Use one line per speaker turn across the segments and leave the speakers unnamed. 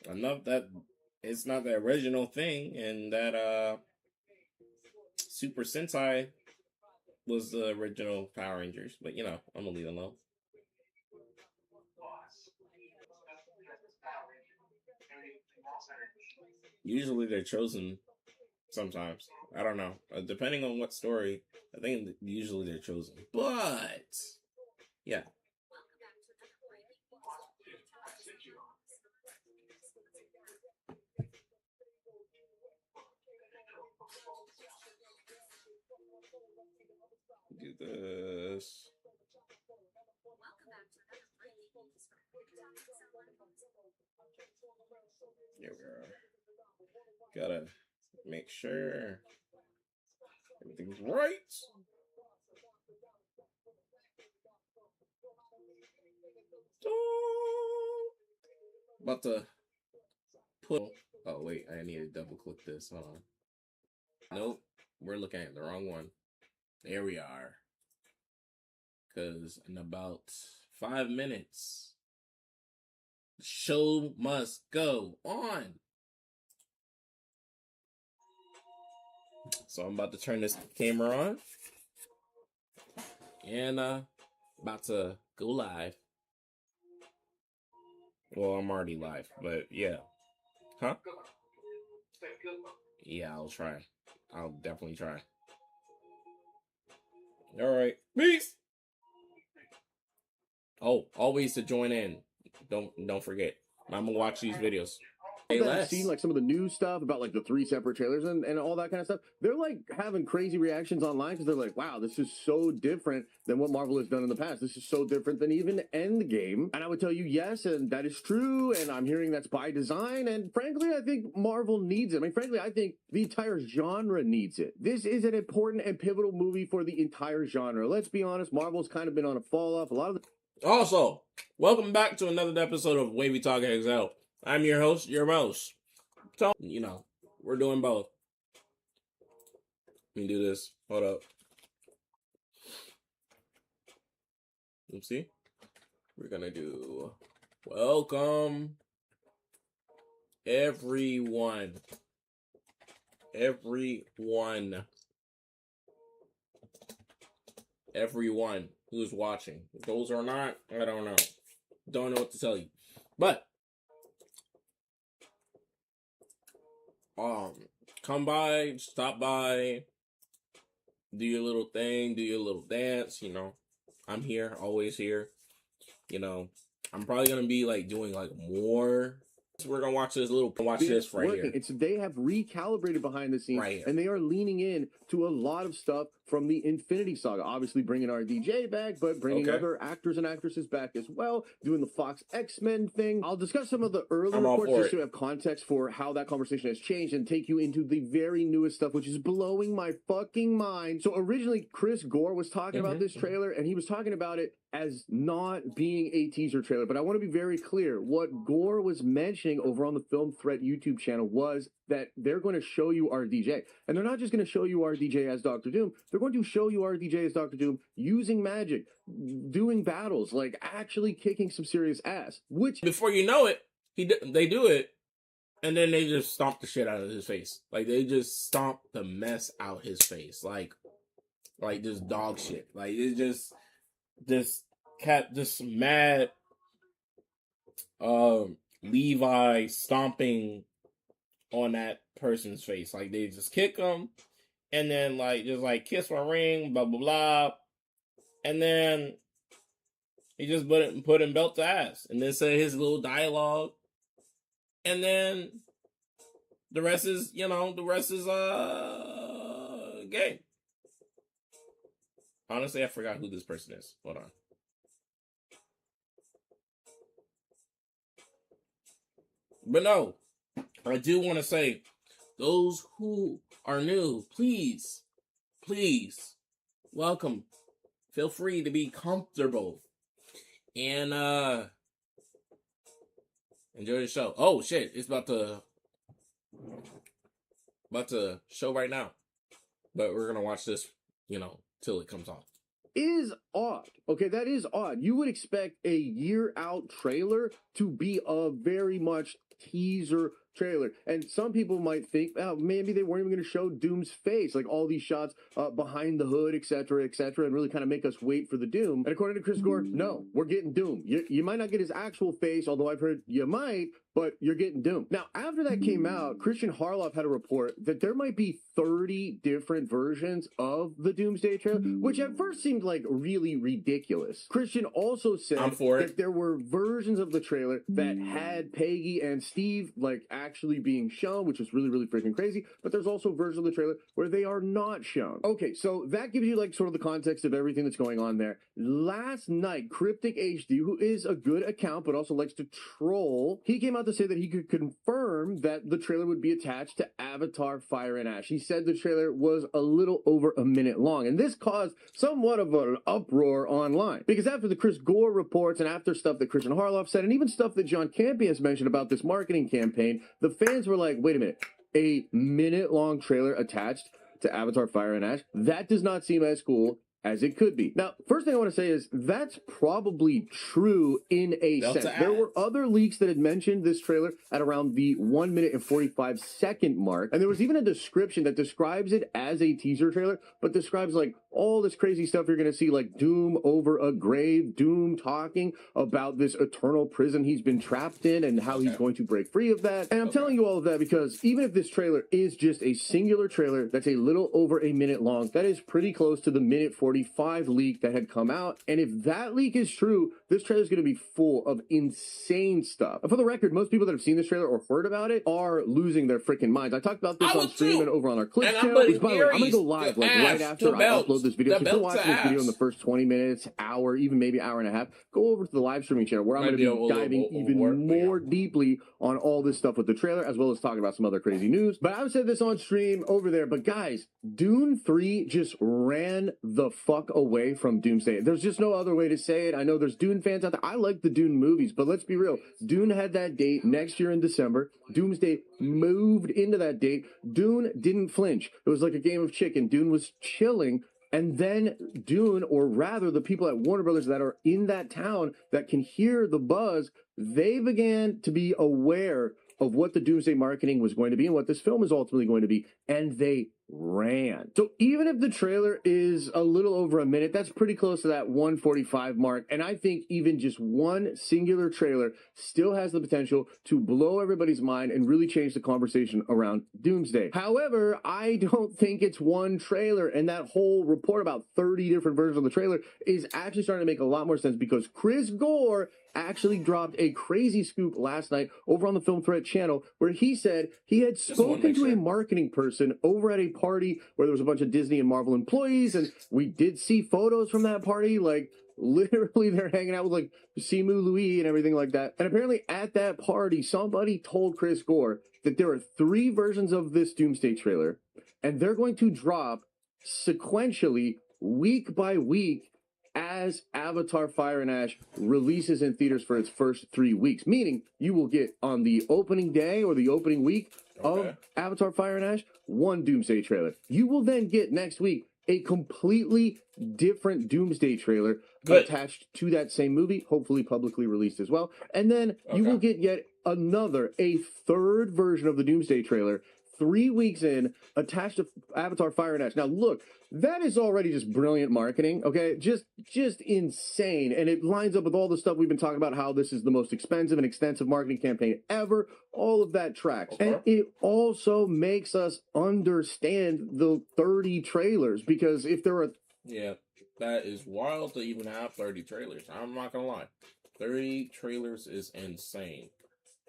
enough that it's not the original thing, and that Super Sentai was the original Power Rangers. But I'm gonna leave it alone. Usually they're chosen. Sometimes I don't know. Depending on what story, I think usually they're chosen. But yeah. Do this. Here we are. Gotta make sure everything's right. About to put. Oh wait, I need to double click this. Hold on. Nope, we're looking at the wrong one. There we are. Because in about 5 minutes, the show must go on. So I'm about to turn this camera on. And about to go live. Well, I'm already live, but yeah. Huh? Yeah, I'll try. I'll definitely try. Alright. Peace! Oh, always to join in. Don't forget. I'm gonna watch these videos.
That have seen like some of the new stuff about like the 3 separate trailers and all that kind of stuff, they're like having crazy reactions online because they're like, wow, this is so different than what Marvel has done in the past. This is so different than even Endgame. And I would tell you, yes, and that is true. And I'm hearing that's by design. And frankly, I think Marvel needs it. I mean, frankly, I think the entire genre needs it. This is an important and pivotal movie for the entire genre. Let's be honest, Marvel's kind of been on a fall off. A lot of the
Also, welcome back to another episode of Wavy Talk XL. I'm your host, your mouse. So, we're doing both. Let me do this. Hold up. Oopsie. We're gonna do welcome everyone. Everyone who's watching. If those are not, I don't know. Don't know what to tell you. But come by, stop by, do your little thing, do your little dance, I'm here, always here. I'm probably gonna be like doing like more. We're gonna watch this right here.
It's they have recalibrated behind the scenes,
right here.
And they are leaning in to a lot of stuff from the Infinity Saga. Obviously, bringing RDJ back, but bringing other actors and actresses back as well. Doing the Fox X-Men thing. I'll discuss some of the early reports just to have context for how that conversation has changed and take you into the very newest stuff, which is blowing my fucking mind. So originally, Chris Gore was talking about this trailer, and he was talking about it as not being a teaser trailer. But I want to be very clear. What Gore was mentioning over on the Film Threat YouTube channel was that they're going to show you RDJ. And they're not just going to show you RDJ as Doctor Doom. They're going to show you RDJ as Doctor Doom using magic, doing battles, like actually kicking some serious ass. Which,
before you know it, they do it, and then they just stomp the shit out of his face. Like, they just stomp the mess out his face. Like just dog shit. Like, it's just this mad Levi stomping on that person's face. Like, they just kick him, and then just kiss my ring, blah blah blah, and then he just put him belt to ass, and then said his little dialogue, and then the rest is game. Honestly, I forgot who this person is. Hold on. But no, I do want to say, those who are new, please, welcome. Feel free to be comfortable. And enjoy the show. Oh shit, it's about to show right now. But we're gonna watch this, till it comes on.
Is odd. Okay, that is odd. You would expect a year out trailer to be a very much teaser trailer. And some people might think, oh, maybe they weren't even going to show Doom's face, like all these shots behind the hood, etc., and really kind of make us wait for the Doom. And according to Chris Gore, no, we're getting Doom. You might not get his actual face, although I've heard you might, but you're getting Doom. Now, after that came out, Christian Harloff had a report that there might be 30 different versions of the Doomsday trailer, which at first seemed like really ridiculous. Christian also said that there were versions of the trailer that had Peggy and Steve like actually being shown, which was really, really freaking crazy. But there's also versions of the trailer where they are not shown. Okay, so that gives you like sort of the context of everything that's going on there. Last night, Cryptic HD, who is a good account but also likes to troll, he came out to say that he could confirm that the trailer would be attached to Avatar Fire and Ash. He said the trailer was a little over a minute long, and this caused somewhat of an uproar online. Because after the Chris Gore reports and after stuff that Christian Harloff said, and even stuff that John Campea has mentioned about this marketing campaign, the fans were like, wait a minute, a minute-long trailer attached to Avatar Fire and Ash? That does not seem as cool as it could be. Now, first thing I want to say is that's probably true in a sense. There were other leaks that had mentioned this trailer at around the 1 minute and 45-second mark, and there was even a description that describes it as a teaser trailer, but describes like all this crazy stuff you're going to see, like Doom over a grave, Doom talking about this eternal prison he's been trapped in and how he's going to break free of that. And I'm telling you all of that because even if this trailer is just a singular trailer that's a little over a minute long, that is pretty close to the minute 45 leak that had come out. And if that leak is true, this trailer is going to be full of insane stuff. And for the record, most people that have seen this trailer or heard about it are losing their freaking minds. I talked about this on stream and over on our Clips channel. Which, by the way, I'm going to go live like right after I upload this video. So if you're watching this video in the first 20 minutes, hour, even maybe hour and a half, go over to the live streaming channel where I'm going to be diving even more deeply on all this stuff with the trailer, as well as talking about some other crazy news. But I've said this on stream over there. But guys, Dune 3 just ran the fuck away from Doomsday. There's just no other way to say it. I know there's Dune fans out there. I like the Dune movies, but let's be real. Dune had that date next year in December. Doomsday moved into that date. Dune didn't flinch. It was like a game of chicken. Dune was chilling. And then Dune, or rather the people at Warner Brothers that are in that town that can hear the buzz, they began to be aware of what the Doomsday marketing was going to be and what this film is ultimately going to be, and they ran. So even if the trailer is a little over a minute, that's pretty close to that 1:45 mark, and I think even just one singular trailer still has the potential to blow everybody's mind and really change the conversation around Doomsday. However, I don't think it's one trailer, and that whole report about 30 different versions of the trailer is actually starting to make a lot more sense because Chris Gore actually dropped a crazy scoop last night over on the Film Threat channel where he said he had spoken to a marketing person over at a party where there was a bunch of Disney and Marvel employees, and we did see photos from that party, like literally they're hanging out with like Simu Louis and everything like that. And apparently at that party, somebody told Chris Gore that there are 3 versions of this Doomsday trailer, and they're going to drop sequentially week by week as Avatar Fire and Ash releases in theaters for its first 3 weeks, meaning you will get on the opening day or the opening week of Avatar Fire and Ash, one Doomsday trailer. You will then get next week a completely different Doomsday trailer attached to that same movie, hopefully publicly released as well. And then you will get yet another, a third version of the Doomsday trailer 3 weeks in, attached to Avatar Fire and Ash. Now, look, that is already just brilliant marketing, okay? Just insane. And it lines up with all the stuff we've been talking about, how this is the most expensive and extensive marketing campaign ever. All of that tracks. And it also makes us understand the 30 trailers, because if there are...
Yeah, that is wild to even have 30 trailers. I'm not gonna lie. 30 trailers is insane.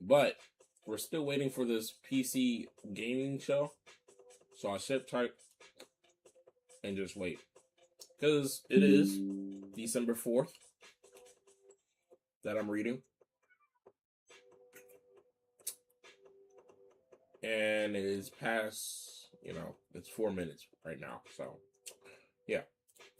But we're still waiting for this PC gaming show. So I sit tight and just wait. Because it is December 4th that I'm reading. And it is past, it's 4 minutes right now. So, yeah.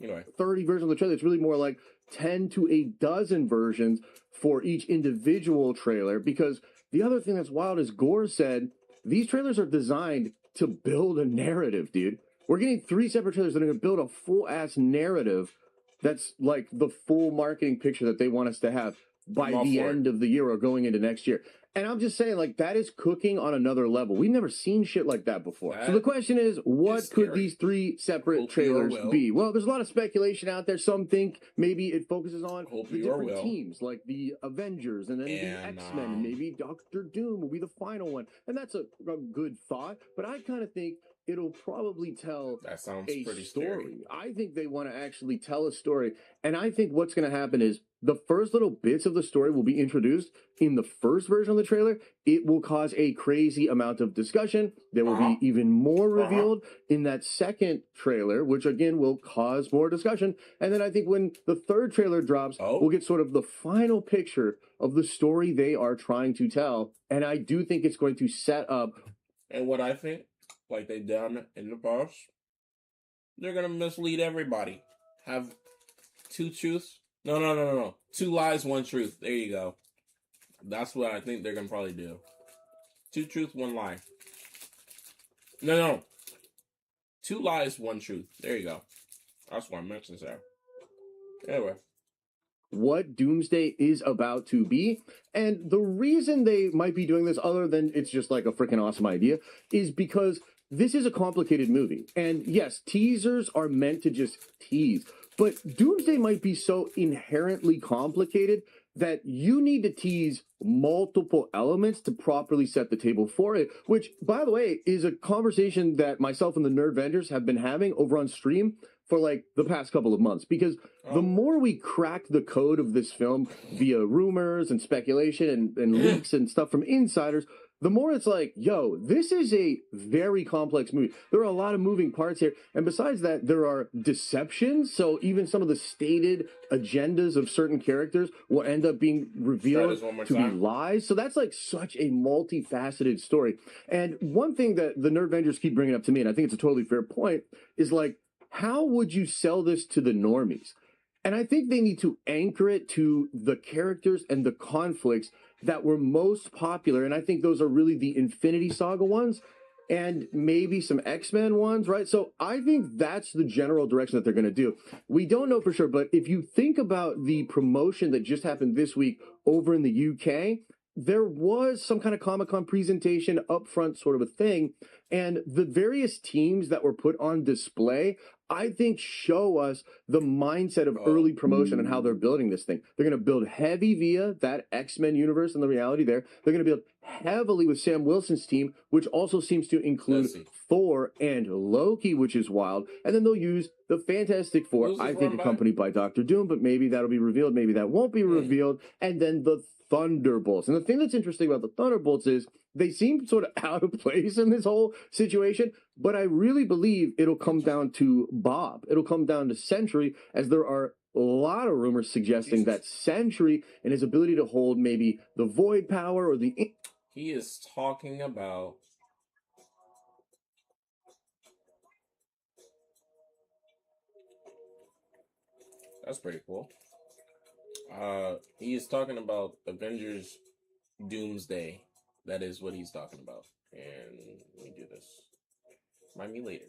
Anyway.
30 versions of the trailer. It's really more like 10 to a dozen versions for each individual trailer, because the other thing that's wild is Gore said these trailers are designed to build a narrative, dude. We're getting 3 separate trailers that are going to build a full-ass narrative that's like the full marketing picture that they want us to have. by the end of the year or going into next year. And I'm just saying, like, that is cooking on another level. We've never seen shit like that before. So the question is, what could these 3 separate trailers be? Well, there's a lot of speculation out there. Some think maybe it focuses on the different teams, like the Avengers and then the X-Men, and maybe Doctor Doom will be the final one. And that's a good thought. But I kind of think it'll probably tell
a story.
Scary. I think they want to actually tell a story. And I think what's going to happen is the first little bits of the story will be introduced in the first version of the trailer. It will cause a crazy amount of discussion. There will be even more revealed in that second trailer, which again will cause more discussion. And then I think when the third trailer drops, we'll get sort of the final picture of the story they are trying to tell. And I do think it's going to set up.
And what I think, like they've done in the past, they're going to mislead everybody. Have 2 truths. No. 2 lies, 1 truth. There you go. That's what I think they're going to probably do. 2 truths, 1 lie. No. 2 lies, 1 truth. There you go. That's what I meant to say. Anyway.
What Doomsday is about to be. And the reason they might be doing this, other than it's just like a freaking awesome idea, is because this is a complicated movie. And yes, teasers are meant to just tease. But Doomsday might be so inherently complicated that you need to tease multiple elements to properly set the table for it, which, by the way, is a conversation that myself and the Nerd Vendors have been having over on stream for like the past couple of months, because the more we crack the code of this film via rumors and speculation and leaks and stuff from insiders, the more it's like, yo, this is a very complex movie. There are a lot of moving parts here. And besides that, there are deceptions. So even some of the stated agendas of certain characters will end up being revealed to be lies. So that's like such a multifaceted story. And one thing that the Nerd Vendors keep bringing up to me, and I think it's a totally fair point, is like, how would you sell this to the normies? And I think they need to anchor it to the characters and the conflicts that were most popular. And I think those are really the Infinity Saga ones and maybe some X-Men ones, right? So I think that's the general direction that they're going to do. We don't know for sure, but if you think about the promotion that just happened this week over in the UK, there was some kind of Comic-Con presentation up front, sort of a thing. And the various teams that were put on display, I think, show us the mindset of early promotion and how they're building this thing. They're going to build heavy via that X-Men universe and the reality there. They're going to build heavily with Sam Wilson's team, which also seems to include Thor and Loki, which is wild. And then they'll use the Fantastic Four, I think accompanied by Doctor Doom, but maybe that'll be revealed, maybe that won't be revealed. And then the Thunderbolts. And the thing that's interesting about the Thunderbolts is they seem sort of out of place in this whole situation, but I really believe it'll come down to Bob. It'll come down to Sentry, as there are a lot of rumors suggesting that Sentry and his ability to hold maybe the void power or the...
He is talking about... That's pretty cool. He is talking about Avengers Doomsday. That is what he's talking about. And let me do this. Remind me later.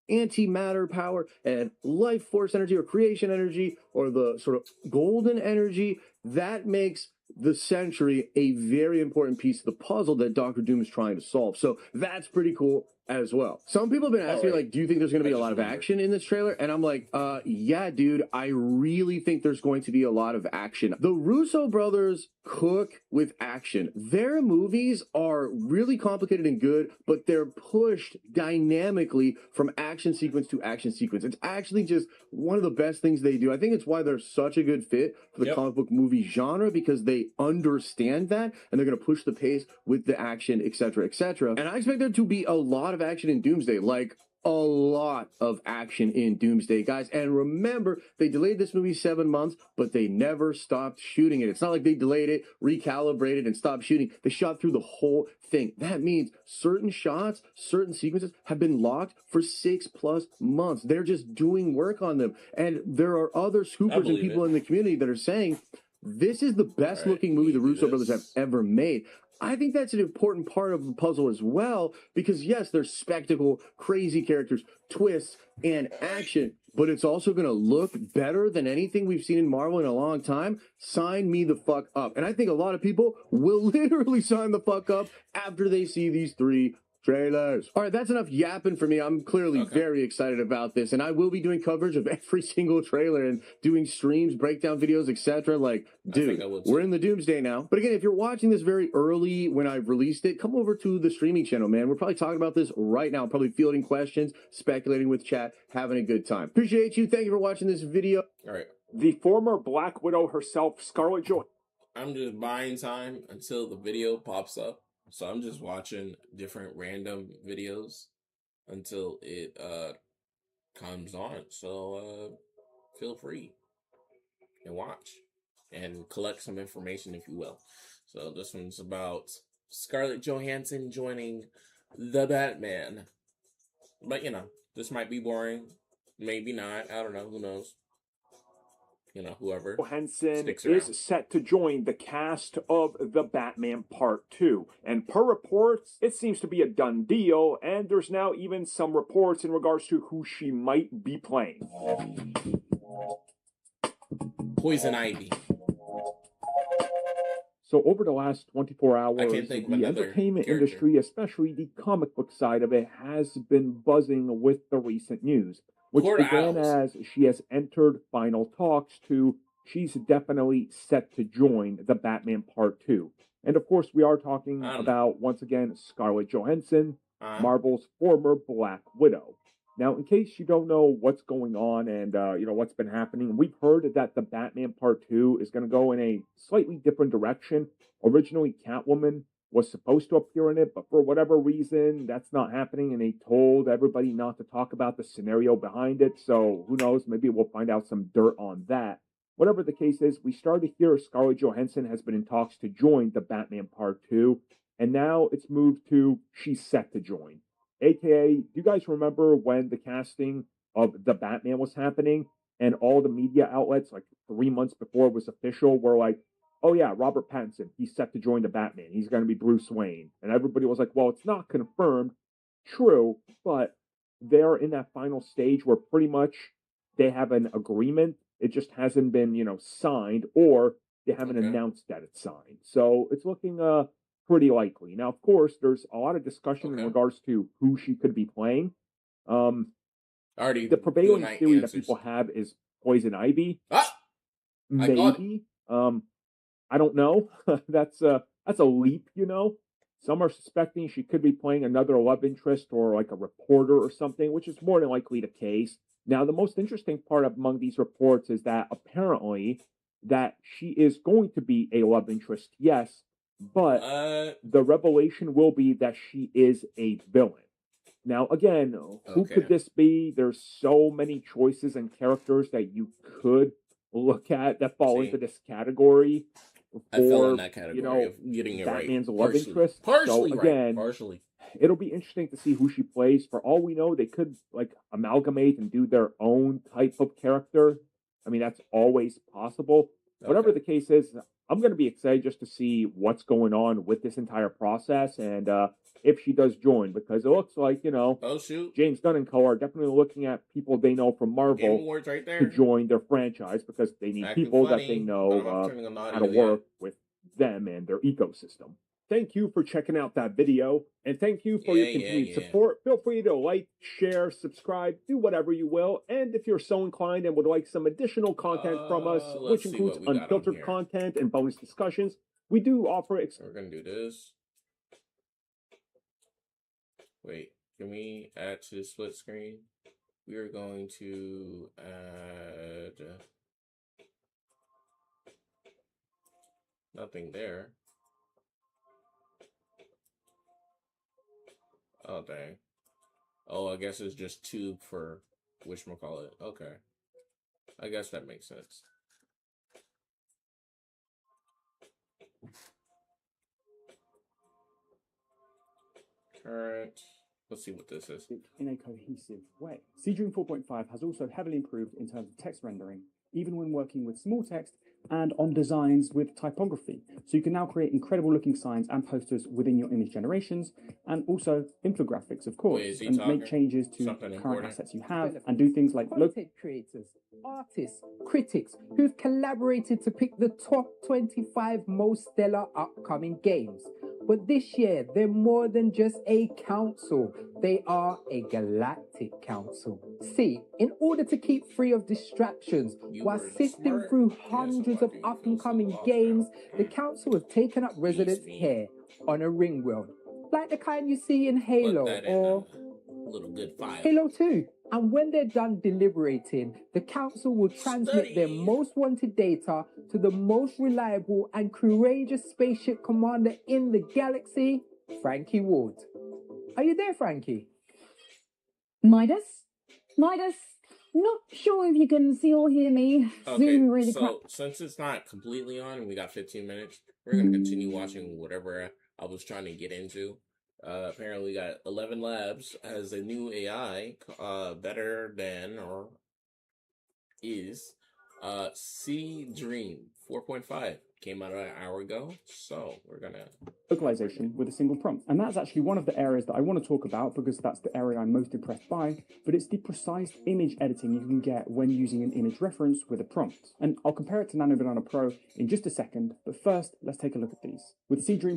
Antimatter power and life force energy or creation energy or the sort of golden energy, that makes the Sentry a very important piece of the puzzle that Doctor Doom is trying to solve. So that's pretty cool as well. Some people have been asking me, like, do you think there's going to be a lot of action in this trailer? And I'm like, yeah, dude, I really think there's going to be a lot of action. The Russo brothers cook with action. Their movies are really complicated and good, but they're pushed dynamically from action sequence to action sequence. It's actually just one of the best things they do. I think it's why they're such a good fit for the comic book movie genre, because they understand that and they're going to push the pace with the action, etc., etc. And I expect there to be a lot of action in Doomsday, like a lot of action in Doomsday, guys. And remember, they delayed this movie 7 months, but they never stopped shooting it. It's not like they delayed it, recalibrated, and stopped shooting. They shot through the whole thing. That means certain shots, certain sequences have been locked for 6+ months. They're just doing work on them. And there are other scoopers and people in the community that are saying, this is the best looking movie the Russo brothers have ever made. I think that's an important part of the puzzle as well, because yes, there's spectacle, crazy characters, twists, and action, but it's also going to look better than anything we've seen in Marvel in a long time. Sign me the fuck up. And I think a lot of people will literally sign the fuck up after they see these 3 trailers. All right, that's enough yapping for me. I'm clearly very excited about this, and I will be doing coverage of every single trailer and doing streams, breakdown videos, etc. Like, dude, we're in the doomsday now. But again, if you're watching this very early when I've released it, come over to the streaming channel, man. We're probably talking about this right now, probably fielding questions, speculating with chat, having a good time. Appreciate you. Thank you for watching this video.
All right.
The former Black Widow herself, Scarlett Johansson.
I'm just buying time until the video pops up. So I'm just watching different random videos until it comes on. So feel free and watch and collect some information if you will. So this one's about Scarlett Johansson joining the Batman. But you know, this might be boring. Maybe not. I don't know. Who knows? You know, whoever
Johansson is set to join the cast of The Batman Part 2. And per reports, it seems to be a done deal, and there's now even some reports in regards to who she might be playing.
Poison Ivy.
So over the last 24 hours, the entertainment industry, especially the comic book side of it, has been buzzing with the recent news, which began as she has entered final talks to she's definitely set to join the Batman Part 2. And of course, we are talking about, once again, Scarlett Johansson, Marvel's former Black Widow. Now, in case you don't know what's going on and, what's been happening, we've heard that the Batman Part 2 is going to go in a slightly different direction. Originally, Catwoman was supposed to appear in it, but for whatever reason, that's not happening, and they told everybody not to talk about the scenario behind it, so who knows, maybe we'll find out some dirt on that. Whatever the case is, we started to hear Scarlett Johansson has been in talks to join the Batman Part 2, and now it's moved to she's set to join. AKA, do you guys remember when the casting of the Batman was happening, and all the media outlets, like 3 months before it was official, were like, oh yeah, Robert Pattinson, he's set to join the Batman. He's going to be Bruce Wayne. And everybody was like, well, it's not confirmed. True, but they're in that final stage where pretty much they have an agreement. It just hasn't been, signed, or they haven't announced that it's signed. So it's looking pretty likely. Now, of course, there's a lot of discussion in regards to who she could be playing. The prevailing theory that people have is Poison Ivy. Maybe. I don't know. That's a leap, Some are suspecting she could be playing another love interest or like a reporter or something, which is more than likely the case. Now, the most interesting part among these reports is that apparently that she is going to be a love interest, yes, but the revelation will be that she is a villain. Now, again, who could this be? There's so many choices and characters that you could look at that fall into this category.
I fell in that category of getting it
Batman's
right.
love interest.
Partially
so again,
partially.
It'll be interesting to see who she plays. For all we know, they could amalgamate and do their own type of character. I mean, that's always possible. Whatever the case is, I'm going to be excited just to see what's going on with this entire process and if she does join, because it looks like, James Gunn and co. are definitely looking at people they know from Marvel to join their franchise because they need people that they know how to work with them and their ecosystem. Thank you for checking out that video, and thank you for your continued support. Feel free to like, share, subscribe, do whatever you will. And if you're so inclined and would like some additional content from us, which includes unfiltered content and bonus discussions, we do offer...
We're going to do this. Wait, can we add to the split screen? We are going to add... nothing there. Oh, dang. Oh, I guess it's just two for whatchamacallit. Okay. I guess that makes sense. Current. Let's see what this is.
In a cohesive way. Seadream 4.5 has also heavily improved in terms of text rendering, even when working with small text and on designs with typography. So you can now create incredible looking signs and posters within your image generations, and also infographics, of course, and make changes to current assets you have, and do things like
content creators, artists, critics who've collaborated to pick the top 25 most stellar upcoming games. But this year, they're more than just a council. They are a galactic council. See, in order to keep free of distractions while sifting through hundreds of up-and-coming games, the council have taken up residence here on a ring world, like the kind you see in Halo or Halo 2. And when they're done deliberating, the council will transmit their most wanted data to the most reliable and courageous spaceship commander in the galaxy, Frankie Ward. Are you there, Frankie?
Midas? Not sure if you can see or hear me.
Okay, really since it's not completely on and we got 15 minutes, we're going to continue watching whatever I was trying to get into. Apparently we got 11 Labs has a new AI better than or is Sea Dream 4.5 came out an hour ago, so we're gonna
localization with a single prompt. And that's actually one of the areas that I want to talk about because that's the area I'm most impressed by, but it's the precise image editing you can get when using an image reference with a prompt. And I'll compare it to Nano Banana Pro in just a second, but first let's take a look at these. With Sea Dream